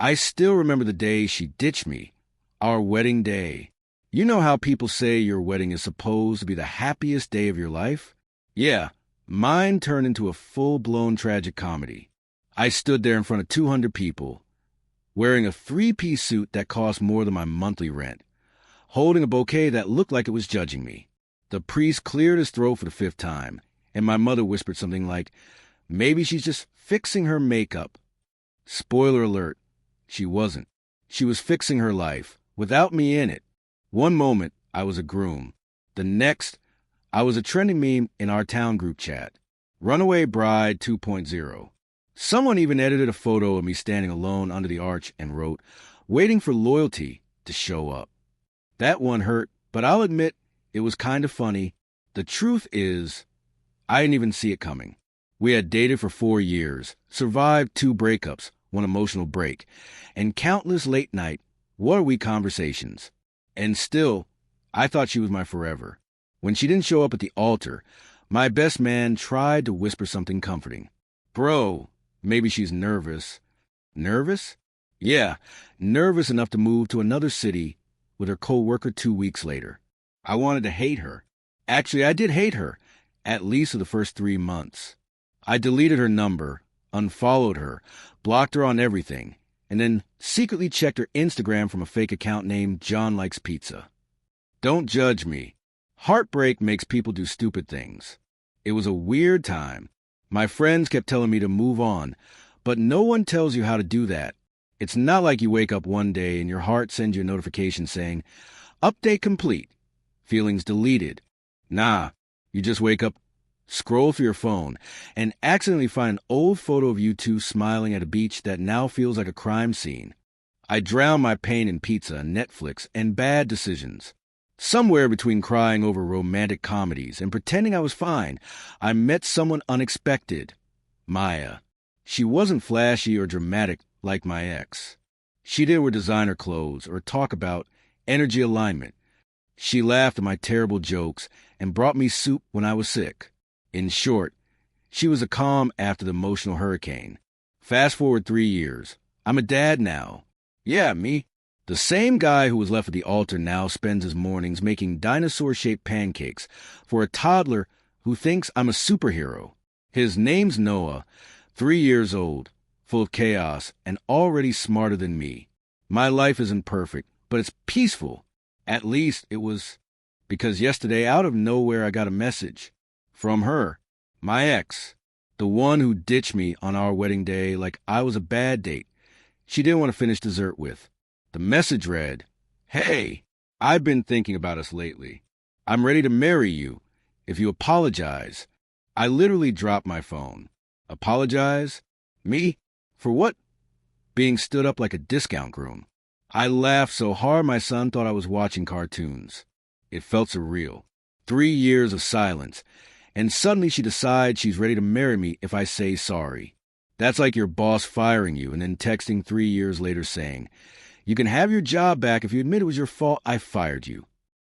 I still remember the day she ditched me, our wedding day. You know how people say your wedding is supposed to be the happiest day of your life? Yeah, mine turned into a full-blown tragic comedy. I stood there in front of 200 people, wearing a three-piece suit that cost more than my monthly rent, holding a bouquet that looked like it was judging me. The priest cleared his throat for the 5th time, and my mother whispered something like, maybe she's just fixing her makeup. Spoiler alert, she wasn't. She was fixing her life, without me in it. One moment, I was a groom. The next, I was a trending meme in our town group chat. Runaway Bride 2.0. Someone even edited a photo of me standing alone under the arch and wrote, waiting for loyalty to show up. That one hurt, but I'll admit it was kind of funny. The truth is, I didn't even see it coming. We had dated for 4 years, survived 2 breakups, 1 emotional break, and countless late-night, what are we conversations. And still, I thought she was my forever. When she didn't show up at the altar, my best man tried to whisper something comforting. Bro, maybe she's nervous. Nervous? Yeah, nervous enough to move to another city with her co-worker 2 weeks later. I wanted to hate her. Actually, I did hate her, at least for the first 3 months. I deleted her number, unfollowed her, blocked her on everything, and then secretly checked her Instagram from a fake account named John Likes Pizza. Don't judge me. Heartbreak makes people do stupid things. It was a weird time. My friends kept telling me to move on, but no one tells you how to do that. It's not like you wake up one day and your heart sends you a notification saying, update complete, feelings deleted. Nah, you just wake up, scroll through your phone, and accidentally find an old photo of you two smiling at a beach that now feels like a crime scene. I drowned my pain in pizza, Netflix, and bad decisions. Somewhere between crying over romantic comedies and pretending I was fine, I met someone unexpected. Maya. She wasn't flashy or dramatic like my ex. She didn't wear designer clothes or talk about energy alignment. She laughed at my terrible jokes and brought me soup when I was sick. In short, she was a calm after the emotional hurricane. Fast forward 3 years. I'm a dad now. Yeah, me. The same guy who was left at the altar now spends his mornings making dinosaur-shaped pancakes for a toddler who thinks I'm a superhero. His name's Noah, 3 years old, full of chaos, and already smarter than me. My life isn't perfect, but it's peaceful. At least it was, because yesterday out of nowhere I got a message. From her, my ex, the one who ditched me on our wedding day like I was a bad date she didn't want to finish dessert with. The message read, hey, I've been thinking about us lately. I'm ready to marry you if you apologize. I literally dropped my phone. Apologize? Me? For what? Being stood up like a discount groom. I laughed so hard my son thought I was watching cartoons. It felt surreal. 3 years of silence, and suddenly she decides she's ready to marry me if I say sorry. That's like your boss firing you and then texting 3 years later saying, you can have your job back if you admit it was your fault I fired you.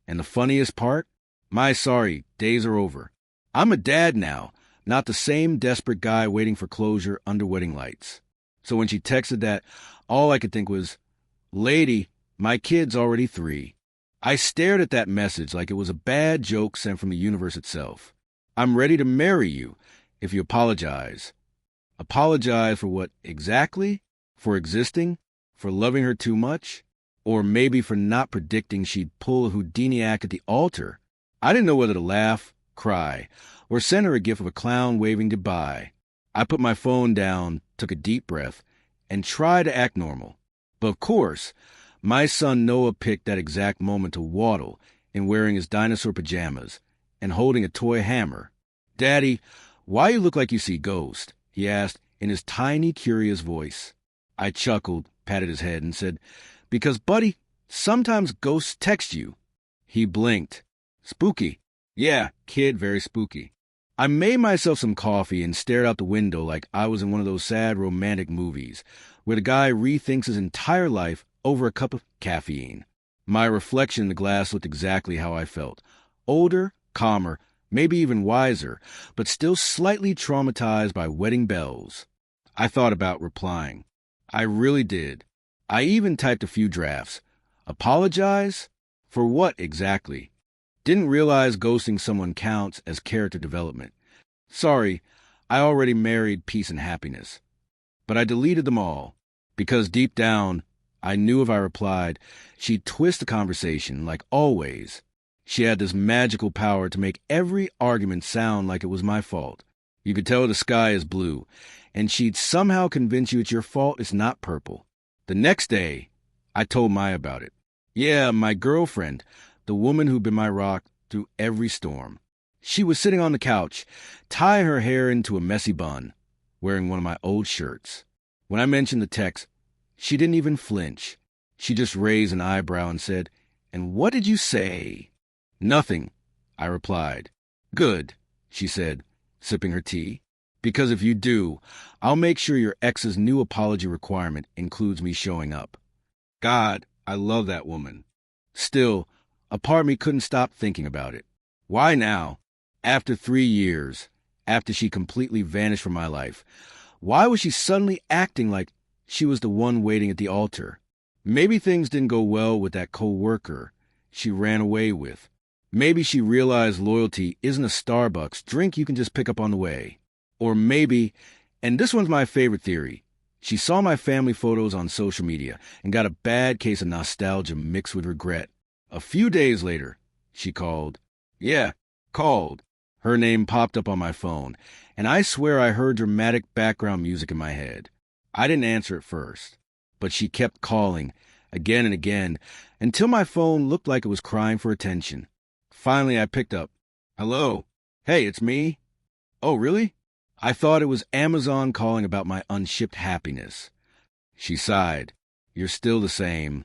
And the funniest part? My sorry days are over. I'm a dad now, not the same desperate guy waiting for closure under wedding lights. So when she texted that, all I could think was, lady, my kid's already 3. I stared at that message like it was a bad joke sent from the universe itself. I'm ready to marry you if you apologize. Apologize for what exactly? For existing? For loving her too much? Or maybe for not predicting she'd pull a Houdini act at the altar? I didn't know whether to laugh, cry, or send her a gif of a clown waving goodbye. I put my phone down, took a deep breath, and tried to act normal. But of course, my son Noah picked that exact moment to waddle in wearing his dinosaur pajamas and holding a toy hammer. Daddy, why you look like you see ghosts? He asked in his tiny, curious voice. I chuckled, patted his head, and said, because, buddy, sometimes ghosts text you. He blinked. Spooky. Yeah, kid, very spooky. I made myself some coffee and stared out the window like I was in one of those sad romantic movies where the guy rethinks his entire life over a cup of caffeine. My reflection in the glass looked exactly how I felt. Older, calmer, maybe even wiser, but still slightly traumatized by wedding bells. I thought about replying. I really did. I even typed a few drafts. Apologize? For what exactly? Didn't realize ghosting someone counts as character development. Sorry, I already married peace and happiness. But I deleted them all, because deep down, I knew if I replied, she'd twist the conversation like always. She had this magical power to make every argument sound like it was my fault. You could tell the sky is blue, and she'd somehow convince you it's your fault it's not purple. The next day, I told Maya about it. Yeah, my girlfriend, the woman who'd been my rock through every storm. She was sitting on the couch, tying her hair into a messy bun, wearing one of my old shirts. When I mentioned the text, she didn't even flinch. She just raised an eyebrow and said, "And what did you say?" "Nothing," I replied. "Good," she said, sipping her tea. "Because if you do, I'll make sure your ex's new apology requirement includes me showing up." God, I love that woman. Still, a part of me couldn't stop thinking about it. Why now? After 3 years, after she completely vanished from my life, why was she suddenly acting like she was the one waiting at the altar? Maybe things didn't go well with that co-worker she ran away with. Maybe she realized loyalty isn't a Starbucks drink you can just pick up on the way. Or maybe, and this one's my favorite theory, she saw my family photos on social media and got a bad case of nostalgia mixed with regret. A few days later, she called. Yeah, called. Her name popped up on my phone, and I swear I heard dramatic background music in my head. I didn't answer at first, but she kept calling, again and again, until my phone looked like it was crying for attention. Finally, I picked up. "Hello? Hey, it's me." "Oh, really? I thought it was Amazon calling about my unshipped happiness." She sighed. "You're still the same.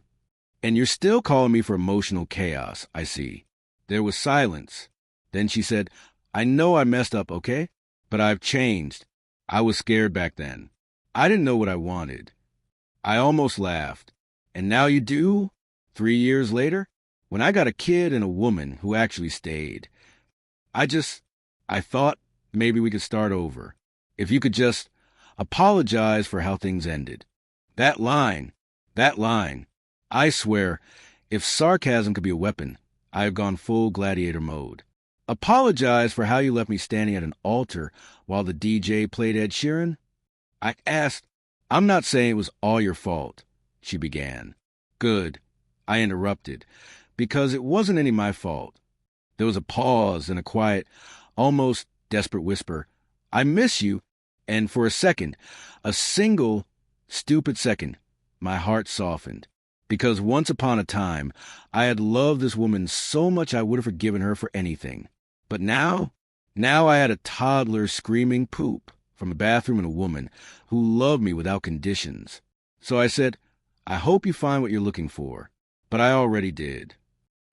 And you're still calling me for emotional chaos, I see." There was silence. Then she said, "I know I messed up, okay? But I've changed. I was scared back then. I didn't know what I wanted." I almost laughed. "And now you do? 3 years later? When I got a kid and a woman who actually stayed. I thought maybe we could start over. If you could just apologize for how things ended." That line. I swear, if sarcasm could be a weapon, I have gone full gladiator mode. "Apologize for how you left me standing at an altar while the DJ played Ed Sheeran?" I asked. "I'm not saying it was all your fault," she began. "Good," I interrupted, because it wasn't any my fault. There was a pause and a quiet, almost desperate whisper, "I miss you," and for a second, a single, stupid second, my heart softened. Because once upon a time, I had loved this woman so much I would have forgiven her for anything. But now I had a toddler screaming poop from the bathroom and a woman who loved me without conditions. So I said, "I hope you find what you're looking for." But I already did.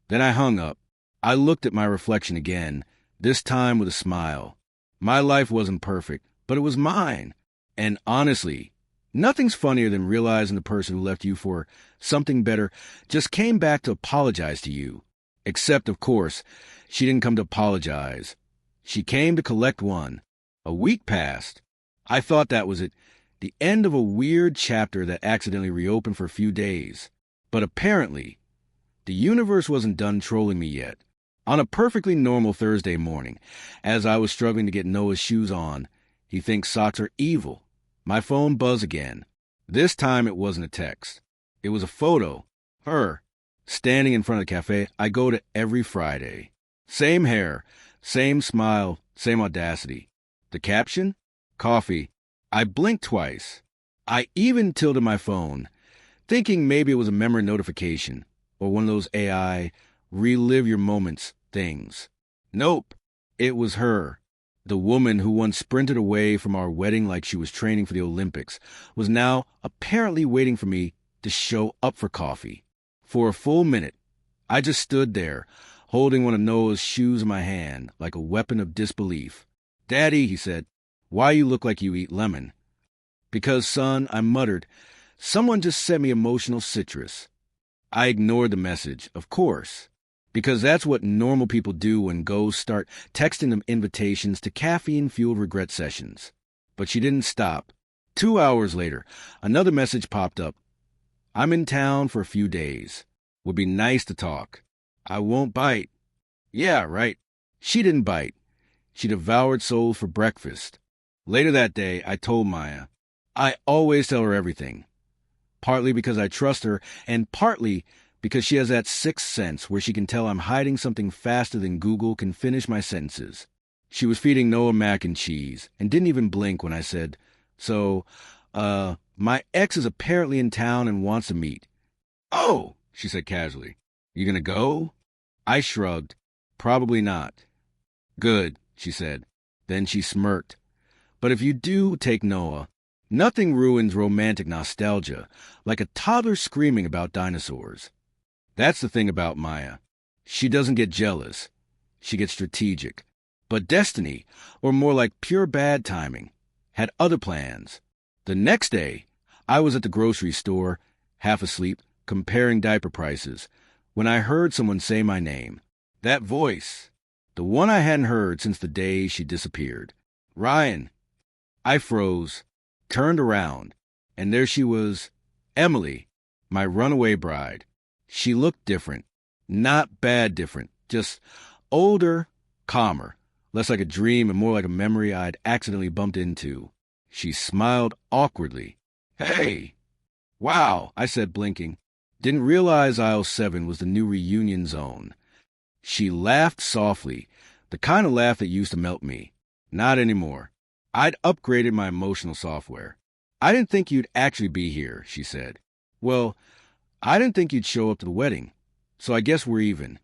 Then I hung up. I looked at my reflection again, this time with a smile. My life wasn't perfect, but it was mine. And honestly, nothing's funnier than realizing the person who left you for something better just came back to apologize to you. Except, of course, she didn't come to apologize. She came to collect one. A week passed. I thought that was it, the end of a weird chapter that accidentally reopened for a few days. But apparently, the universe wasn't done trolling me yet. On a perfectly normal Thursday morning, as I was struggling to get Noah's shoes on, he thinks socks are evil. My phone buzzed again. This time it wasn't a text. It was a photo. Her, standing in front of the cafe I go to every Friday. Same hair, same smile, same audacity. The caption? Coffee. I blinked twice. I even tilted my phone, thinking maybe it was a memory notification or one of those AI relive your moments things. Nope. It was her. The woman who once sprinted away from our wedding like she was training for the Olympics was now apparently waiting for me to show up for coffee. For a full minute, I just stood there, holding one of Noah's shoes in my hand like a weapon of disbelief. "Daddy," he said, "why you look like you eat lemon?" "Because, son," I muttered, "someone just sent me emotional citrus." I ignored the message, of course, because that's what normal people do when ghosts start texting them invitations to caffeine-fueled regret sessions. But she didn't stop. 2 hours later, another message popped up. I'm in town for a few days. Would be nice to talk. I won't bite. Yeah, right. She didn't bite. She devoured souls for breakfast. Later that day, I told Maya. I always tell her everything. Partly because I trust her, and partly because she has that sixth sense where she can tell I'm hiding something faster than Google can finish my sentences. She was feeding Noah mac and cheese, and didn't even blink when I said, So, my ex is apparently in town and wants to meet. Oh, she said casually. You gonna go? I shrugged. Probably not. Good, she said. Then she smirked. But if you do take Noah, nothing ruins romantic nostalgia like a toddler screaming about dinosaurs. That's the thing about Maya. She doesn't get jealous. She gets strategic. But destiny, or more like pure bad timing, had other plans. The next day, I was at the grocery store, half asleep, comparing diaper prices, when I heard someone say my name. That voice, the one I hadn't heard since the day she disappeared. Ryan. I froze, turned around, and there she was, Emily, my runaway bride. She looked different. Not bad different, just older, calmer, less like a dream and more like a memory I'd accidentally bumped into. She smiled awkwardly. Hey! Wow, I said, blinking. Didn't realize aisle 7 was the new reunion zone. She laughed softly, the kind of laugh that used to melt me. Not anymore. I'd upgraded my emotional software. I didn't think you'd actually be here, she said. Well, I didn't think you'd show up to the wedding, so I guess we're even.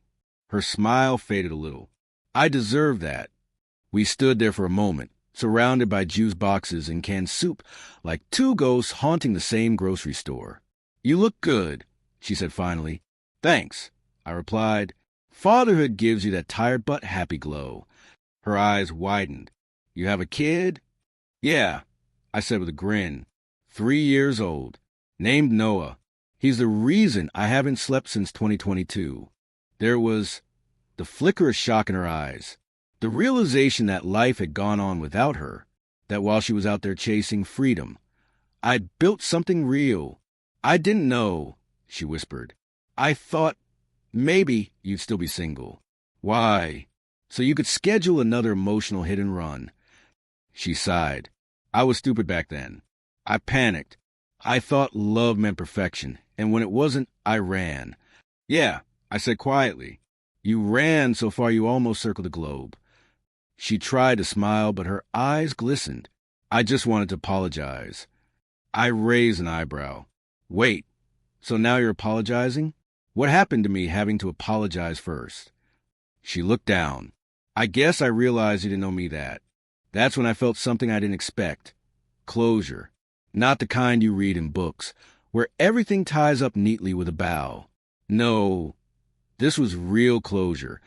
Her smile faded a little. I deserve that. We stood there for a moment, surrounded by juice boxes and canned soup, like two ghosts haunting the same grocery store. You look good, she said finally. Thanks, I replied. Fatherhood gives you that tired but happy glow. Her eyes widened. You have a kid? Yeah, I said with a grin. 3 years old. Named Noah. He's the reason I haven't slept since 2022. There was the flicker of shock in her eyes. The realization that life had gone on without her. That while she was out there chasing freedom, I'd built something real. I didn't know, she whispered. I thought maybe you'd still be single. Why? So you could schedule another emotional hit and run. She sighed. I was stupid back then. I panicked. I thought love meant perfection, and when it wasn't, I ran. Yeah, I said quietly. You ran so far you almost circled the globe. She tried to smile, but her eyes glistened. I just wanted to apologize. I raised an eyebrow. Wait, so now you're apologizing? What happened to me having to apologize first? She looked down. I guess I realized you didn't know me that. That's when I felt something I didn't expect. Closure. Not the kind you read in books, where everything ties up neatly with a bow. No, this was real closure.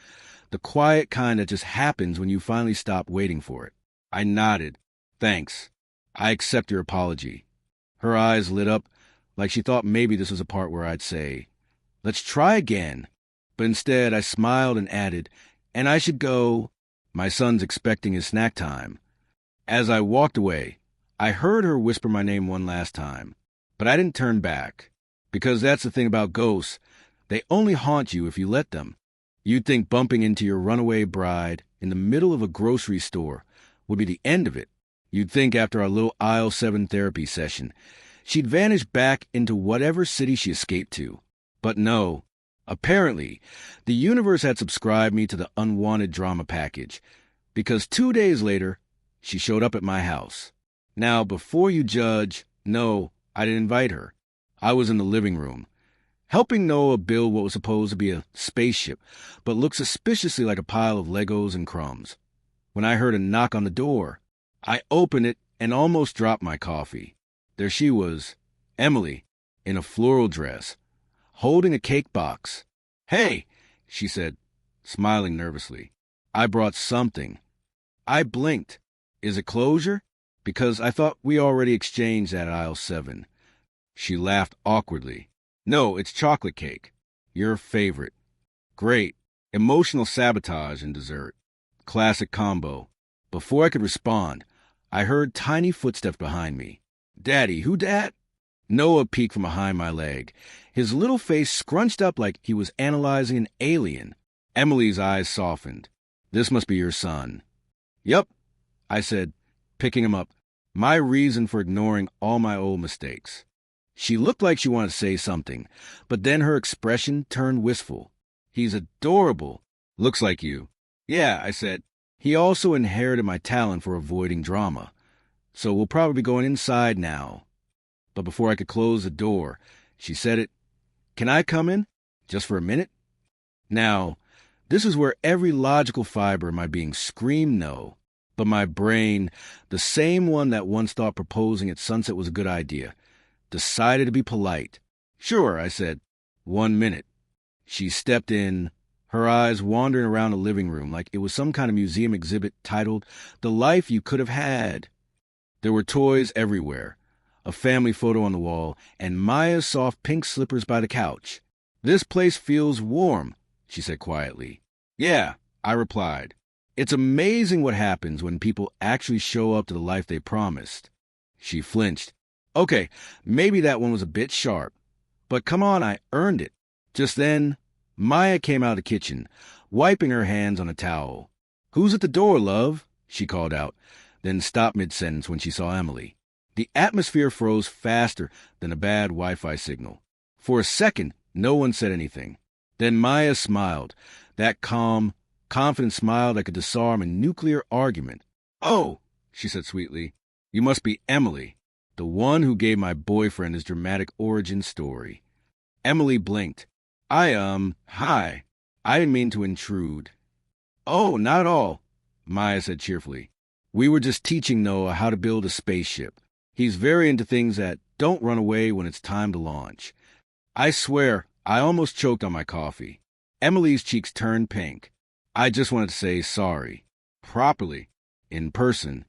The quiet kind that just happens when you finally stop waiting for it. I nodded. Thanks. I accept your apology. Her eyes lit up like she thought maybe this was a part where I'd say, let's try again. But instead I smiled and added, and I should go. My son's expecting his snack time. As I walked away, I heard her whisper my name one last time, but I didn't turn back. Because that's the thing about ghosts. They only haunt you if you let them. You'd think bumping into your runaway bride in the middle of a grocery store would be the end of it. You'd think after our little aisle 7 therapy session, she'd vanish back into whatever city she escaped to. But no. Apparently, the universe had subscribed me to the unwanted drama package, because 2 days later, she showed up at my house. Now, before you judge, no, I didn't invite her. I was in the living room, helping Noah build what was supposed to be a spaceship, but looked suspiciously like a pile of Legos and crumbs. When I heard a knock on the door, I opened it and almost dropped my coffee. There she was, Emily, in a floral dress, holding a cake box. Hey, she said, smiling nervously. I brought something. I blinked. Is it closure? Because I thought we already exchanged that aisle 7. She laughed awkwardly. No, it's chocolate cake. Your favorite. Great. Emotional sabotage and dessert. Classic combo. Before I could respond, I heard tiny footsteps behind me. Daddy, who dat? Noah peeked from behind my leg, his little face scrunched up like he was analyzing an alien. Emily's eyes softened. "This must be your son." "Yup," I said, picking him up, my reason for ignoring all my old mistakes. She looked like she wanted to say something, but then her expression turned wistful. "He's adorable. Looks like you." "Yeah," I said. "He also inherited my talent for avoiding drama. So we'll probably be going inside now." But before I could close the door, she said it. "Can I come in? Just for a minute?" Now, this is where every logical fiber in my being screamed no. But my brain, the same one that once thought proposing at sunset was a good idea, decided to be polite. "Sure," I said. "1 minute." She stepped in, her eyes wandering around the living room like it was some kind of museum exhibit titled "The Life You Could Have Had." There were toys everywhere, a family photo on the wall, and Maya's soft pink slippers by the couch. "This place feels warm," she said quietly. "Yeah," I replied. "It's amazing what happens when people actually show up to the life they promised." She flinched. "Okay, maybe that one was a bit sharp. But come on, I earned it." Just then, Maya came out of the kitchen, wiping her hands on a towel. "Who's at the door, love?" she called out, then stopped mid-sentence when she saw Emily. The atmosphere froze faster than a bad Wi-Fi signal. For a second, no one said anything. Then Maya smiled, that calm, confident smile that could disarm a nuclear argument. "Oh," she said sweetly, "you must be Emily, the one who gave my boyfriend his dramatic origin story." Emily blinked. Hi. I didn't mean to intrude." "Oh, not at all," Maya said cheerfully. "We were just teaching Noah how to build a spaceship. He's very into things that don't run away when it's time to launch." I swear, I almost choked on my coffee. Emily's cheeks turned pink. I just wanted to say sorry. Properly. In person.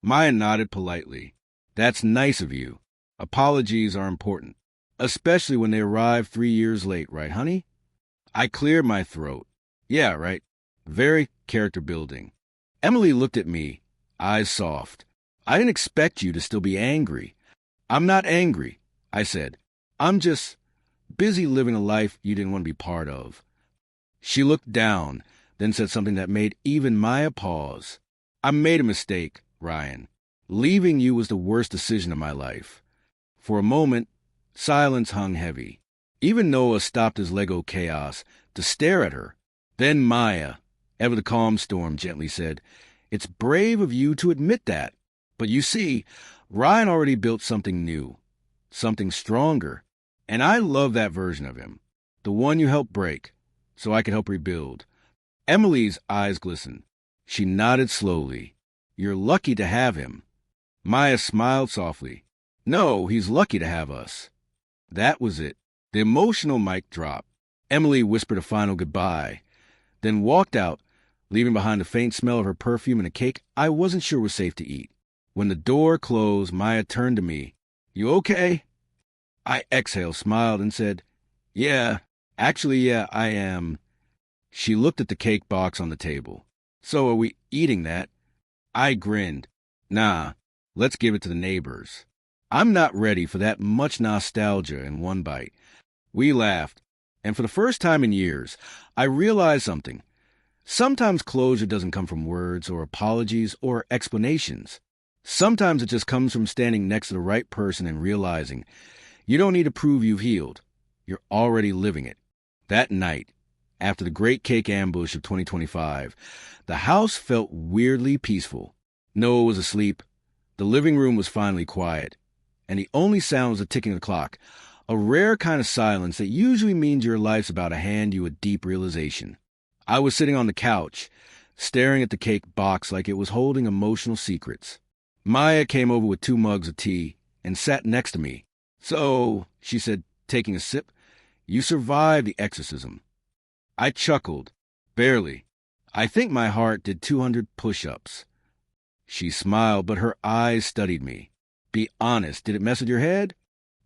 Maya nodded politely. "That's nice of you. Apologies are important. Especially when they arrive 3 years late, right, honey?" I cleared my throat. "Yeah, right. Very character building." Emily looked at me, eyes soft. "I didn't expect you to still be angry." "I'm not angry," I said. "I'm just busy living a life you didn't want to be part of." She looked down, then said something that made even Maya pause. "I made a mistake, Ryan. Leaving you was the worst decision of my life." For a moment, silence hung heavy. Even Noah stopped his Lego chaos to stare at her. Then Maya, ever the calm storm, gently said, "It's brave of you to admit that. But you see, Ryan already built something new, something stronger. And I love that version of him, the one you helped break, so I could help rebuild." Emily's eyes glistened. She nodded slowly. "You're lucky to have him." Maya smiled softly. "No, he's lucky to have us." That was it. The emotional mic dropped. Emily whispered a final goodbye, then walked out, leaving behind the faint smell of her perfume and a cake I wasn't sure was safe to eat. When the door closed, Maya turned to me. "You okay?" I exhaled, smiled, and said, yeah, I am." She looked at the cake box on the table. "So are we eating that?" I grinned. "Nah, let's give it to the neighbors." I'm not ready for that much nostalgia in one bite. We laughed, and for the first time in years, I realized something. Sometimes closure doesn't come from words or apologies or explanations. Sometimes it just comes from standing next to the right person and realizing you don't need to prove you've healed. You're already living it. That night, after the great cake ambush of 2025, the house felt weirdly peaceful. Noah was asleep. The living room was finally quiet. And the only sound was the ticking of the clock, a rare kind of silence that usually means your life's about to hand you a deep realization. I was sitting on the couch, staring at the cake box like it was holding emotional secrets. Maya came over with 2 mugs of tea and sat next to me. "So," she said, taking a sip, "you survived the exorcism." I chuckled. "Barely. I think my heart did 200 push-ups." She smiled, but her eyes studied me. "Be honest, did it mess with your head?"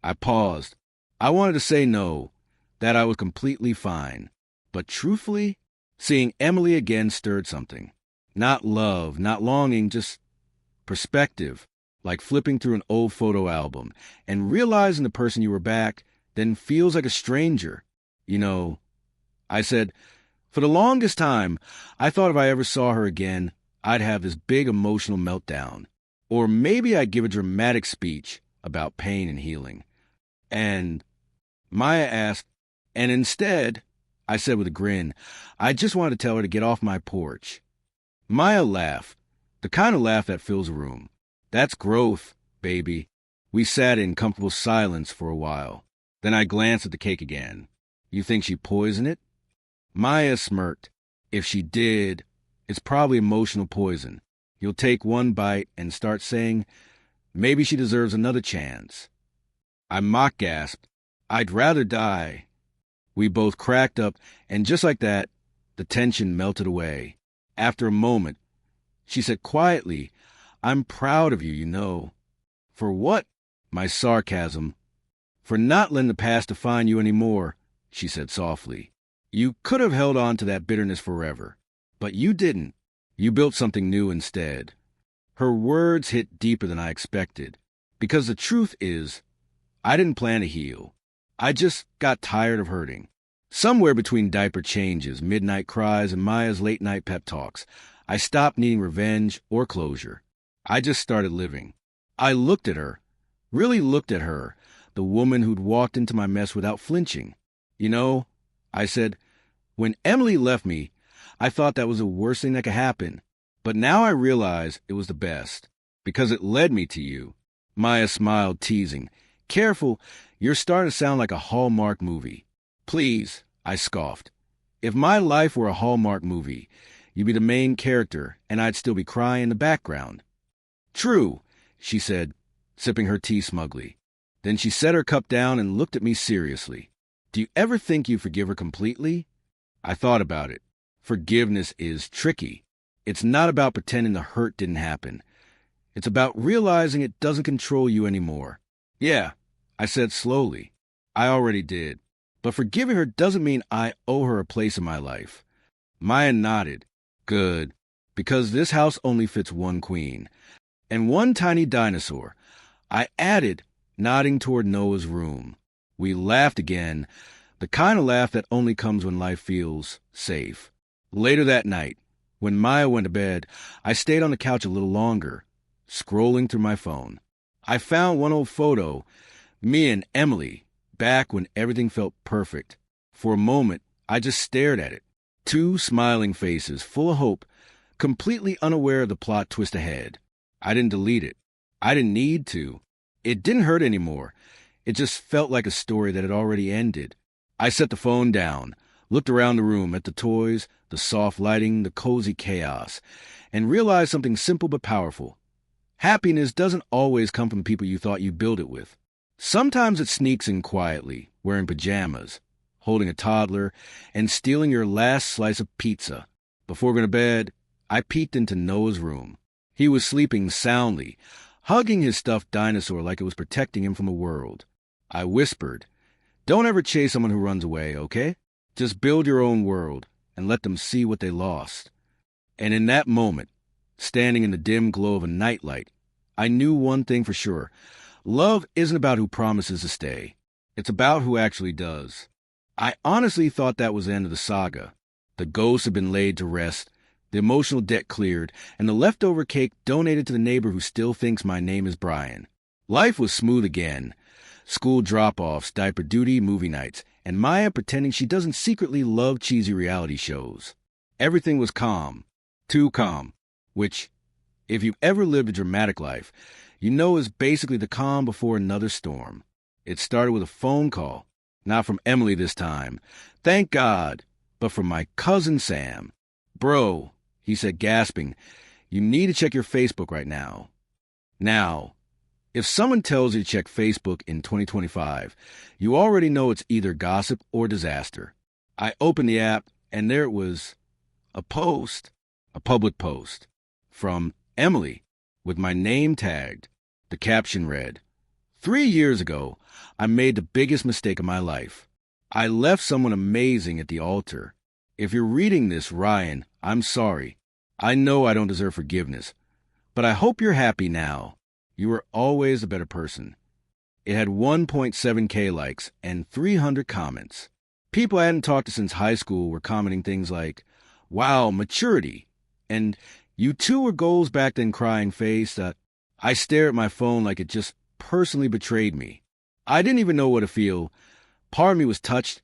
I paused. I wanted to say no, that I was completely fine. But truthfully, seeing Emily again stirred something. Not love, not longing, just perspective. like flipping through an old photo album and realizing the person you were back then feels like a stranger. You know, I said, for the longest time, I thought if I ever saw her again, I'd have this big emotional meltdown. Or maybe I'd give a dramatic speech about pain and healing. And Maya asked, and instead, I said with a grin, I just wanted to tell her to get off my porch. Maya laughed, the kind of laugh that fills a room. That's growth, baby. We sat in comfortable silence for a while. Then I glanced at the cake again. You think she poisoned it? Maya smirked. If she did, it's probably emotional poison. You'll take one bite and start saying, maybe she deserves another chance. I mock gasped, I'd rather die. We both cracked up, and just like that, the tension melted away. After a moment, she said quietly, I'm proud of you, you know. For what? My sarcasm. For not letting the past define you anymore, she said softly. You could have held on to that bitterness forever, but you didn't. You built something new instead. Her words hit deeper than I expected, because the truth is, I didn't plan to heal. I just got tired of hurting. Somewhere between diaper changes, midnight cries, and Maya's late-night pep talks, I stopped needing revenge or closure. I just started living. I looked at her, really looked at her, the woman who'd walked into my mess without flinching. You know, I said, when Emily left me, I thought that was the worst thing that could happen. But now I realize it was the best, because it led me to you. Maya smiled, teasing. Careful, you're starting to sound like a Hallmark movie. Please, I scoffed. If my life were a Hallmark movie, you'd be the main character, and I'd still be crying in the background. True, she said, sipping her tea smugly. Then she set her cup down and looked at me seriously. Do you ever think you forgive her completely? I thought about it. Forgiveness is tricky. It's not about pretending the hurt didn't happen. It's about realizing it doesn't control you anymore. Yeah, I said slowly. I already did. But forgiving her doesn't mean I owe her a place in my life. Maya nodded. Good. Because this house only fits one queen. And one tiny dinosaur. I added, nodding toward Noah's room. We laughed again, the kind of laugh that only comes when life feels safe. Later that night, when Maya went to bed, I stayed on the couch a little longer, scrolling through my phone. I found one old photo, me and Emily, back when everything felt perfect. For a moment, I just stared at it. Two smiling faces, full of hope, completely unaware of the plot twist ahead. I didn't delete it. I didn't need to. It didn't hurt anymore. It just felt like a story that had already ended. I set the phone down, looked around the room at the toys, the soft lighting, the cozy chaos, and realized something simple but powerful. Happiness doesn't always come from people you thought you'd build it with. Sometimes it sneaks in quietly, wearing pajamas, holding a toddler, and stealing your last slice of pizza. Before going to bed, I peeked into Noah's room. He was sleeping soundly, hugging his stuffed dinosaur like it was protecting him from a world. I whispered, don't ever chase someone who runs away, okay? Just build your own world and let them see what they lost. And in that moment, standing in the dim glow of a nightlight, I knew one thing for sure. Love isn't about who promises to stay. It's about who actually does. I honestly thought that was the end of the saga. The ghosts had been laid to rest, the emotional debt cleared, and the leftover cake donated to the neighbor who still thinks my name is Brian. Life was smooth again. School drop-offs, diaper duty, movie nights, and Maya pretending she doesn't secretly love cheesy reality shows. Everything was calm. Too calm. Which, if you've ever lived a dramatic life, you know is basically the calm before another storm. It started with a phone call. Not from Emily this time. Thank God. But from my cousin Sam. Bro, he said, gasping, you need to check your Facebook right now. Now, if someone tells you to check Facebook in 2025, you already know it's either gossip or disaster. I opened the app, and there it was. A post. A public post. From Emily, with my name tagged. The caption read, 3 years ago, I made the biggest mistake of my life. I left someone amazing at the altar. If you're reading this, Ryan, I'm sorry. I know I don't deserve forgiveness, but I hope you're happy now. You were always a better person. It had 1.7K likes and 300 comments. People I hadn't talked to since high school were commenting things like, wow, maturity, and you too were goals back then crying face. I stared at my phone like it just personally betrayed me. I didn't even know what to feel. Part of me was touched,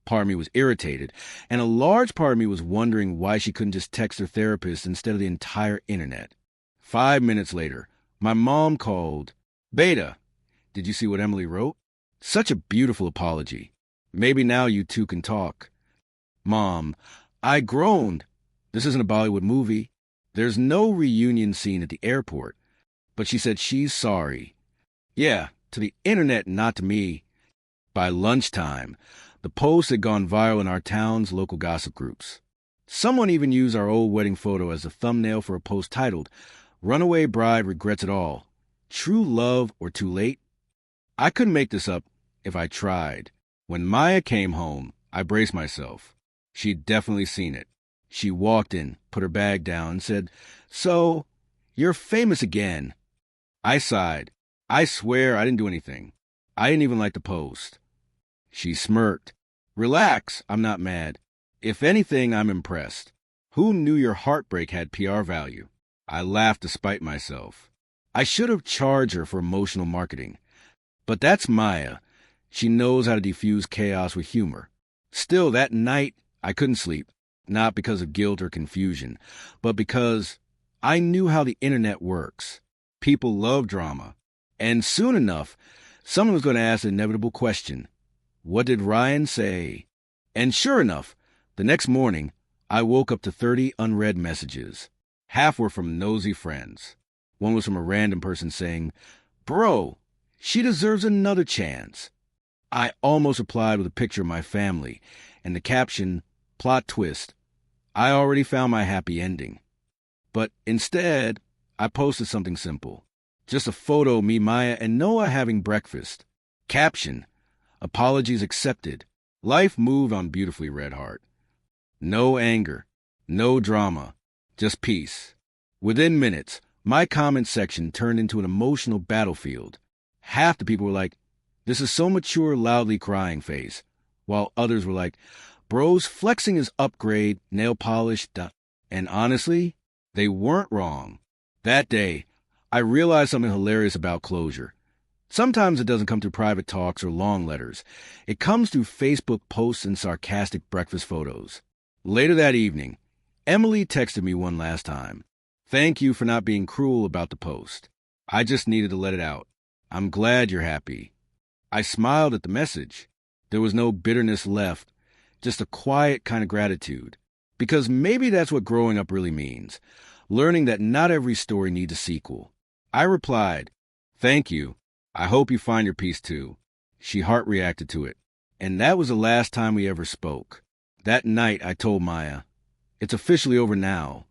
part of me was irritated, and a large part of me was wondering why she couldn't just text her therapist instead of the entire internet. 5 minutes later, my mom called. Beta, did you see what Emily wrote? Such a beautiful apology. Maybe now you two can talk. Mom, I groaned. This isn't a Bollywood movie. There's no reunion scene at the airport. But she said she's sorry. Yeah, to the internet, not to me. By lunchtime, the post had gone viral in our town's local gossip groups. Someone even used our old wedding photo as a thumbnail for a post titled, Runaway Bride Regrets It All. True love or too late? I couldn't make this up if I tried. When Maya came home, I braced myself. She'd definitely seen it. She walked in, put her bag down, and said, So, you're famous again. I sighed. I swear I didn't do anything. I didn't even like the post. She smirked. Relax, I'm not mad. If anything, I'm impressed. Who knew your Heartbreak had PR value? I laughed despite myself. I should have charged her for emotional marketing. But that's Maya. She knows how to diffuse chaos with humor. Still, that night, I couldn't sleep. Not because of guilt or confusion, but because I knew how the internet works. People love drama. And soon enough, someone was going to ask the inevitable question. What did Ryan say? And sure enough, the next morning, I woke up to 30 unread messages. Half were from nosy friends. One was from a random person saying, Bro, she deserves another chance. I almost replied with a picture of my family and the caption, Plot twist. I already found my happy ending. But instead, I posted something simple. Just a photo of me, Maya, and Noah having breakfast. Caption, Apologies accepted. Life moved on beautifully, Redheart. No anger, no drama, just peace. Within minutes, my comment section turned into an emotional battlefield. Half the people were like, this is so mature, loudly crying face, while others were like, bro's flexing his upgrade, nail polish, and honestly, they weren't wrong. That day, I realized something hilarious about closure. Sometimes it doesn't come through private talks or long letters. It comes through Facebook posts and sarcastic breakfast photos. Later that evening, Emily texted me one last time. Thank you for not being cruel about the post. I just needed to let it out. I'm glad you're happy. I smiled at the message. There was no bitterness left, just a quiet kind of gratitude. Because maybe that's what growing up really means, learning that not every story needs a sequel. I replied, Thank you. I hope you find your peace too. She heart reacted to it. And that was the last time we ever spoke. That night I told Maya, it's officially over now.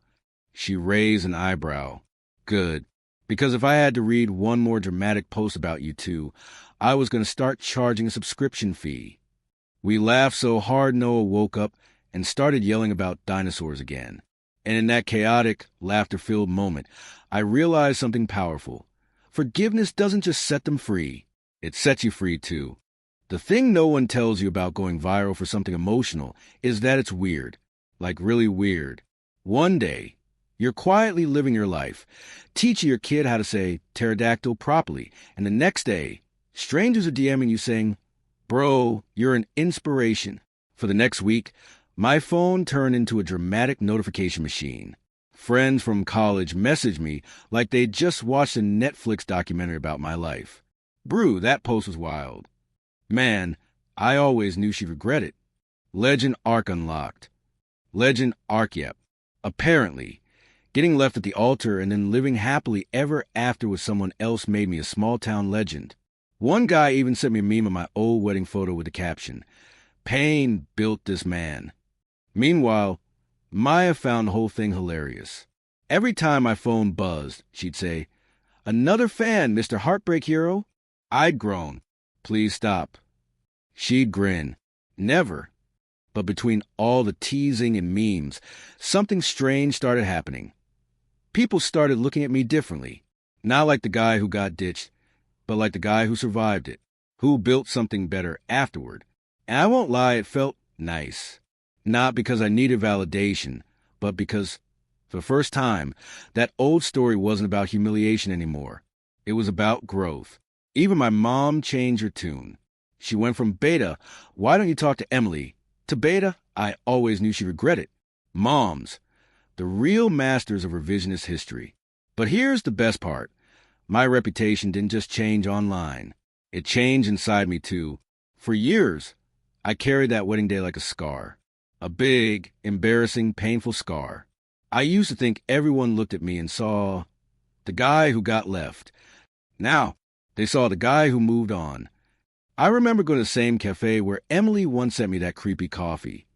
She raised an eyebrow. Good. Because if I had to read one more dramatic post about you two, I was going to start charging a subscription fee. We laughed so hard Noah woke up and started yelling about dinosaurs again. And in that chaotic, laughter-filled moment, I realized something powerful. Forgiveness doesn't just set them free. It sets you free, too. The thing no one tells you about going viral for something emotional is that it's weird. Like really weird. One day, you're quietly living your life, teaching your kid how to say pterodactyl properly, and the next day, strangers are DMing you saying, Bro, you're an inspiration. For the next week, my phone turned into a dramatic notification machine. Friends from college messaged me like they'd just watched a Netflix documentary about my life. Brew, that post was wild. Man, I always knew she'd regret it. Legend arc unlocked. Legend arc, yep. Apparently, getting left at the altar and then living happily ever after with someone else made me a small-town legend. One guy even sent me a meme of my old wedding photo with the caption, Pain built this man. Meanwhile, Maya found the whole thing hilarious. Every time my phone buzzed, she'd say, Another fan, Mr. Heartbreak Hero. I'd groan. Please stop. She'd grin. Never. But between all the teasing and memes, something strange started happening. People started looking at me differently. Not like the guy who got ditched, but like the guy who survived it, who built something better afterward. And I won't lie, it felt nice. Not because I needed validation, but because, for the first time, that old story wasn't about humiliation anymore. It was about growth. Even my mom changed her tune. She went from Beta, why don't you talk to Emily, to Beta, I always knew she'd regret it. Moms, the real masters of revisionist history. But here's the best part. My reputation didn't just change online. It changed inside me too. For years, I carried that wedding day like a scar. A big, embarrassing, painful scar. I used to think everyone looked at me and saw the guy who got left. Now, they saw the guy who moved on. I remember going to the same cafe where Emily once sent me that creepy coffee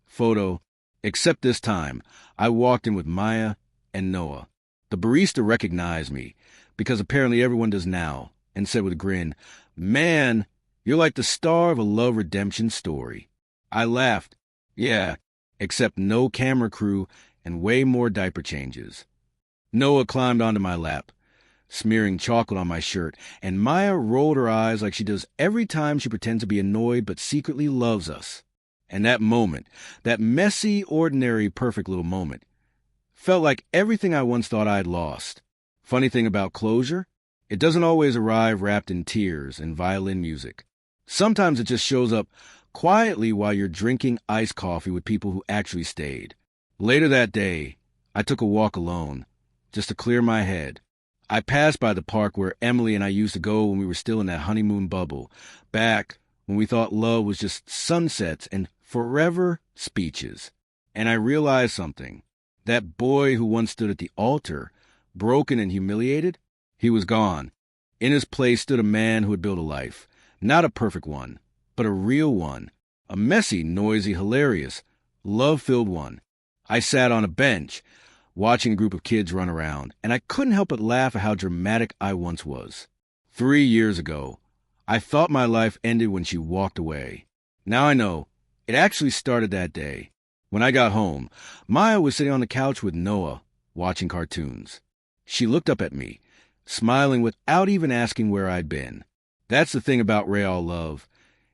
photo, except this time, I walked in with Maya and Noah. The barista recognized me, because apparently everyone does now, and said with a grin, "Man, you're like the star of a love redemption story." I laughed. Yeah, except no camera crew and way more diaper changes. Noah climbed onto my lap, smearing chocolate on my shirt, and Maya rolled her eyes like she does every time she pretends to be annoyed but secretly loves us. And that moment, that messy, ordinary, perfect little moment, felt like everything I once thought I'd lost. Funny thing about closure, it doesn't always arrive wrapped in tears and violin music. Sometimes it just shows up quietly while you're drinking iced coffee with people who actually stayed. Later that day, I took a walk alone, just to clear my head. I passed by the park where Emily and I used to go when we were still in that honeymoon bubble, back when we thought love was just sunsets and forever speeches. And I realized something. That boy who once stood at the altar, broken and humiliated, he was gone. In his place stood a man who had built a life. Not a perfect one, but a real one. A messy, noisy, hilarious, love-filled one. I sat on a bench, watching a group of kids run around, and I couldn't help but laugh at how dramatic I once was. 3 years ago, I thought my life ended when she walked away. Now I know, it actually started that day. When I got home, Maya was sitting on the couch with Noah, watching cartoons. She looked up at me, smiling without even asking where I'd been. That's the thing about real love.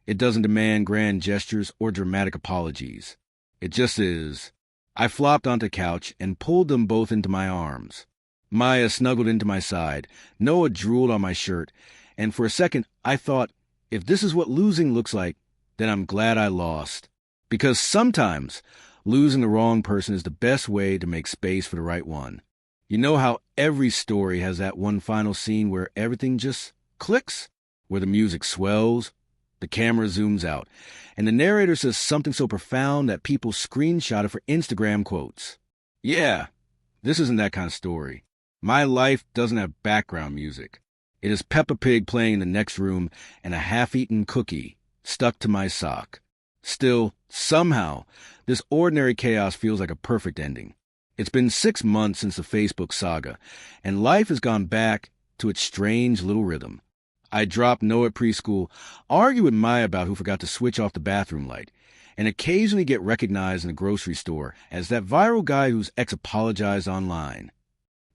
It doesn't demand grand gestures or dramatic apologies. It just is. I flopped onto the couch and pulled them both into my arms. Maya snuggled into my side, Noah drooled on my shirt, and for a second I thought, if this is what losing looks like, then I'm glad I lost. Because sometimes losing the wrong person is the best way to make space for the right one. You know how every story has that one final scene where everything just clicks? Where the music swells, the camera zooms out, and the narrator says something so profound that people screenshot it for Instagram quotes. Yeah, this isn't that kind of story. My life doesn't have background music. It is Peppa Pig playing in the next room and a half-eaten cookie stuck to my sock. Still, somehow, this ordinary chaos feels like a perfect ending. It's been 6 months since the Facebook saga, and life has gone back to its strange little rhythm. I dropped Noah at preschool, argue with Maya about who forgot to switch off the bathroom light, and occasionally get recognized in the grocery store as that viral guy whose ex apologized online.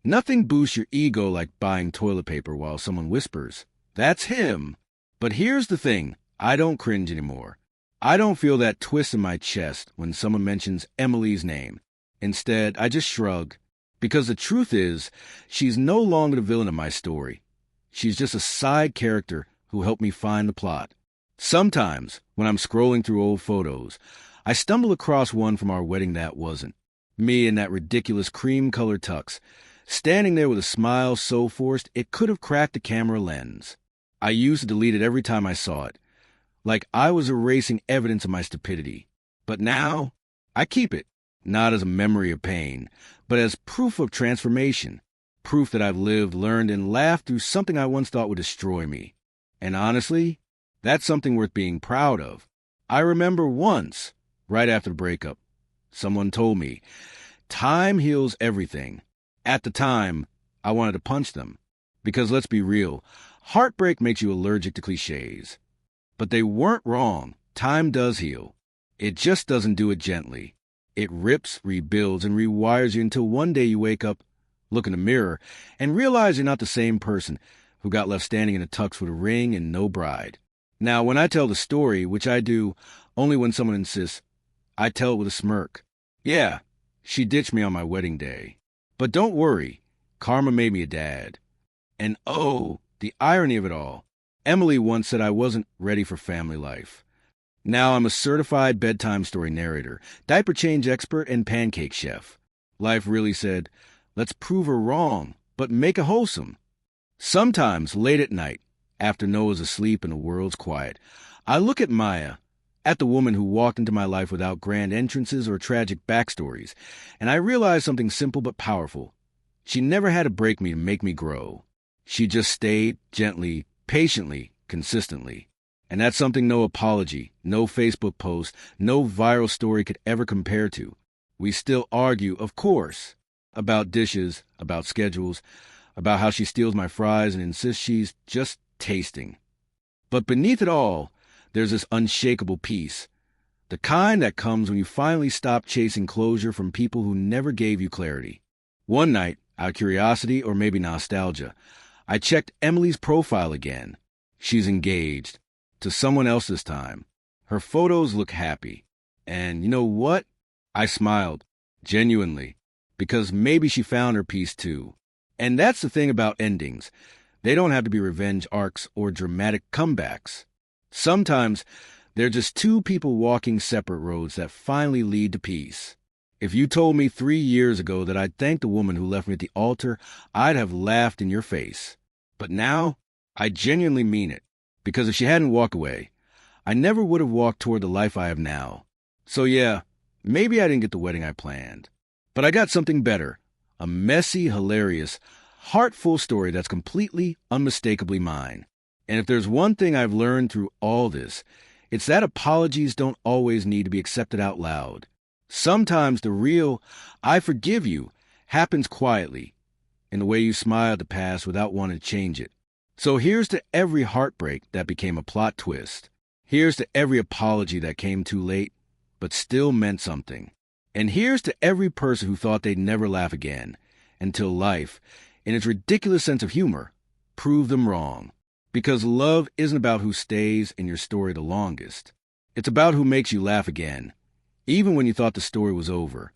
Nothing boosts your ego like buying toilet paper while someone whispers, "That's him." But here's the thing, I don't cringe anymore. I don't feel that twist in my chest when someone mentions Emily's name. Instead, I just shrug, because the truth is, she's no longer the villain of my story. She's just a side character who helped me find the plot. Sometimes, when I'm scrolling through old photos, I stumble across one from our wedding that wasn't. Me in that ridiculous cream-colored tux, standing there with a smile so forced it could have cracked the camera lens. I used to delete it every time I saw it, like I was erasing evidence of my stupidity. But now, I keep it, not as a memory of pain, but as proof of transformation. Proof that I've lived, learned, and laughed through something I once thought would destroy me. And honestly, that's something worth being proud of. I remember once, right after the breakup, someone told me, time heals everything. At the time, I wanted to punch them. Because let's be real, heartbreak makes you allergic to cliches. But they weren't wrong. Time does heal. It just doesn't do it gently. It rips, rebuilds, and rewires you until one day you wake up look in the mirror, and realize you're not the same person who got left standing in a tux with a ring and no bride. Now, when I tell the story, which I do only when someone insists, I tell it with a smirk. Yeah, she ditched me on my wedding day. But don't worry, karma made me a dad. And oh, the irony of it all. Emily once said I wasn't ready for family life. Now I'm a certified bedtime story narrator, diaper change expert, and pancake chef. Life really said, let's prove her wrong, but make it wholesome. Sometimes, late at night, after Noah's asleep and the world's quiet, I look at Maya, at the woman who walked into my life without grand entrances or tragic backstories, and I realize something simple but powerful. She never had to break me to make me grow. She just stayed, gently, patiently, consistently. And that's something no apology, no Facebook post, no viral story could ever compare to. We still argue, of course, about dishes, about schedules, about how she steals my fries and insists she's just tasting. But beneath it all, there's this unshakable peace, the kind that comes when you finally stop chasing closure from people who never gave you clarity. One night, out of curiosity or maybe nostalgia, I checked Emily's profile again. She's engaged. To someone else this time. Her photos look happy. And you know what? I smiled, genuinely, because maybe she found her peace too. And that's the thing about endings. They don't have to be revenge arcs or dramatic comebacks. Sometimes they're just two people walking separate roads that finally lead to peace. If you told me 3 years ago that I'd thank the woman who left me at the altar, I'd have laughed in your face. But now, I genuinely mean it. Because if she hadn't walked away, I never would have walked toward the life I have now. So yeah, maybe I didn't get the wedding I planned. But I got something better. A messy, hilarious, heartful story that's completely, unmistakably mine. And if there's one thing I've learned through all this, it's that apologies don't always need to be accepted out loud. Sometimes the real, I forgive you, happens quietly, in the way you smile at the past without wanting to change it. So here's to every heartbreak that became a plot twist. Here's to every apology that came too late, but still meant something. And here's to every person who thought they'd never laugh again, until life, in its ridiculous sense of humor, proved them wrong. Because love isn't about who stays in your story the longest. It's about who makes you laugh again, even when you thought the story was over.